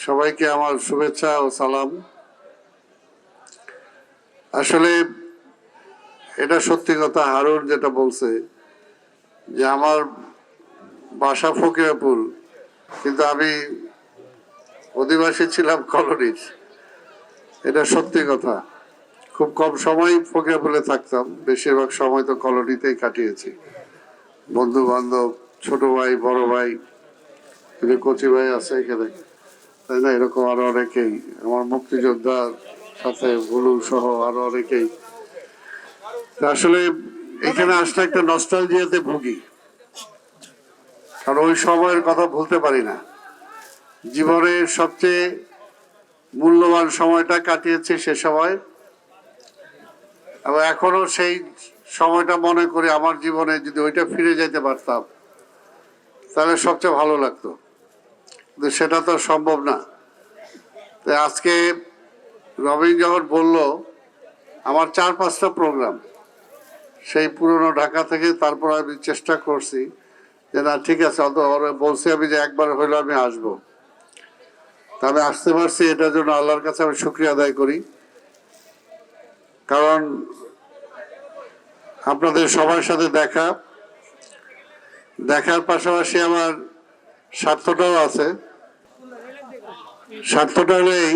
সবাইকে আমার শুভেচ্ছা ও সালাম। আসলে এটা সত্যি কথা, হারুন যেটা বলছে যে আমার বাসা ফকিরাপুর, কিন্তু আমি অধিবাসী ছিলাম কলোনির। এটা সত্যি কথা। খুব কম সময় ফকিরাপুরে থাকতাম, বেশিরভাগ সময় তো কলোনিতেই কাটিয়েছি। বন্ধু বান্ধব, ছোট ভাই, বড় ভাই, কচি ভাই আছে এখানে, তাই না? এরকম আরো অনেকেই, আমার মুক্তিযোদ্ধার সাথে ভুলু সহ আরো অনেকেই। আসলে এখানে আসলে একটা নস্টালজিয়াতে ভুগি, কারণ ওই সময়ের কথা ভুলতে পারি না। জীবনের সবচেয়ে মূল্যবান সময়টা কাটিয়েছি সে সময়, এবং এখনো সেই সময়টা মনে করি। আমার জীবনে যদি ওইটা ফিরে যেতে পারতাম তাহলে সবচেয়ে ভালো লাগতো, কিন্তু সেটা তো সম্ভব না। তাই আজকে রবিন যখন বলল, আমার 4-5টা প্রোগ্রাম সেই পুরনো ঢাকা থেকে, তারপর আমি চেষ্টা করছি যে না ঠিক আছে, অত বলছি আমি যে একবার হইলো আমি আসবো, তবে আসতে পারছি। এটার জন্য আল্লাহর কাছে আমি শুকরিয়া আদায় করি, কারণ আপনাদের সবার সাথে দেখার পাশাপাশি আমার স্বার্থটাও আছে। স্বার্থটা হলো এই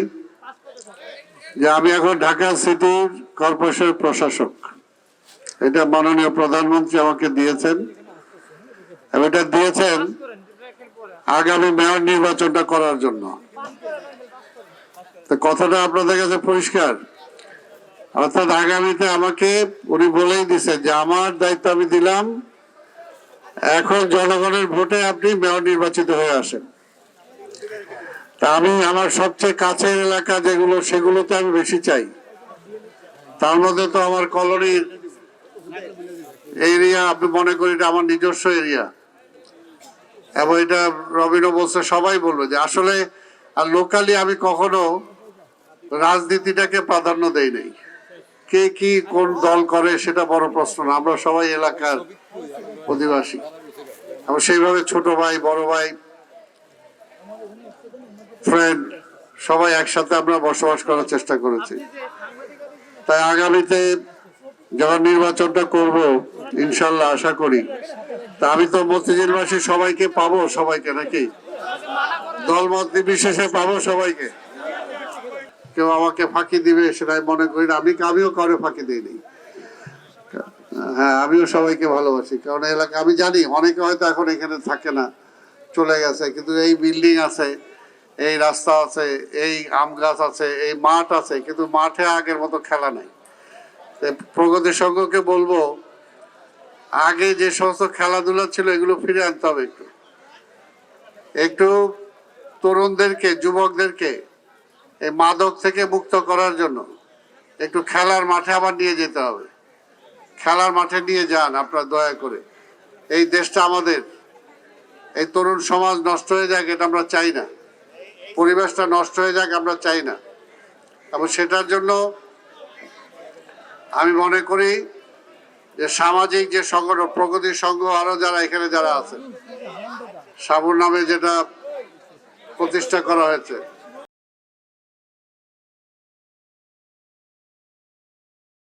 যে আমি এখন ঢাকা সিটি কর্পোরেশনের প্রশাসক। এটা মাননীয় প্রধানমন্ত্রী আমাকে দিয়েছেন, এবং এটা দিয়েছেন আগামী মেয়র নির্বাচনটা করার জন্য। তো কথাটা আপনাদের কাছে পরিষ্কার, অর্থাৎ আগামীতে আমাকে উনি বলেই দিচ্ছেন যে আমার দায়িত্ব আমি দিলাম, এখন জনগণের ভোটে আপনি মেয়র নির্বাচিত হয়ে আসেন। তা আমি আমার সবচেয়ে কাছের এলাকা যেগুলো, সেগুলোতে আমি বেশি চাই। তার মধ্যে তো আমার কলোনির এরিয়া, আপনি মনে করি এটা আমার নিজস্ব এরিয়া, এবং এটা রবিনও বলছে, সবাই বলবে যে আসলে। আর লোকালি আমি কখনো রাজনীতিটাকে প্রাধান্য দেই নাই। কে কি কোন দল করে সেটা বড় প্রশ্ন না, আমরা সবাই এলাকার অধিবাসী, এবং সেইভাবে ছোট ভাই, বড় ভাই, ফ্রেন্ড, সবাই একসাথে আমরা বসবাস করার চেষ্টা করেছি। তাই আগামীতে যখন নির্বাচনটা করব, ইনশাল্লাহ আশা করি, তা আমি তো মতিঝিলবাসী সবাইকে পাবো, সবাইকে নাকি দলমত নির্বিশেষে পাবো সবাইকে। কেউ আমাকে ফাঁকি দিবে সেটাই মনে করি না, আমিও কারো ফাঁকি দিইনি। হ্যাঁ, আমিও সবাইকে ভালোবাসি, কারণ এলাকা আমি জানি অনেকে হয়তো এখন এখানে থাকে না, চলে গেছে, কিন্তু এই বিল্ডিং আছে, এই রাস্তা আছে, এই আম গাছ আছে, এই মাঠ আছে, কিন্তু মাঠে আগের মতো খেলা নাই। প্রগতি সংঘকে বলবো, আগে যে সমস্ত খেলাধুলা ছিল এগুলো ফিরে আনতে হবে। একটু তরুণদেরকে, যুবকদেরকে এই মাদক থেকে মুক্ত করার জন্য একটু খেলার মাঠে আবার নিয়ে যেতে হবে। খেলার মাঠে নিয়ে যান আপনারা দয়া করে। এই দেশটা আমাদের, এই তরুণ সমাজ নষ্ট হয়ে যাক এটা আমরা চাই না, পরিবেশটা নষ্ট হয়ে যাক আমরা চাই না। এবং সেটার জন্য আমি মনে করি যে সামাজিক যে সংগঠন, প্রগতি সংঘ, আরো যারা এখানে যারা আছে, সাবুর নামে যেটা প্রতিষ্ঠা করা হয়েছে,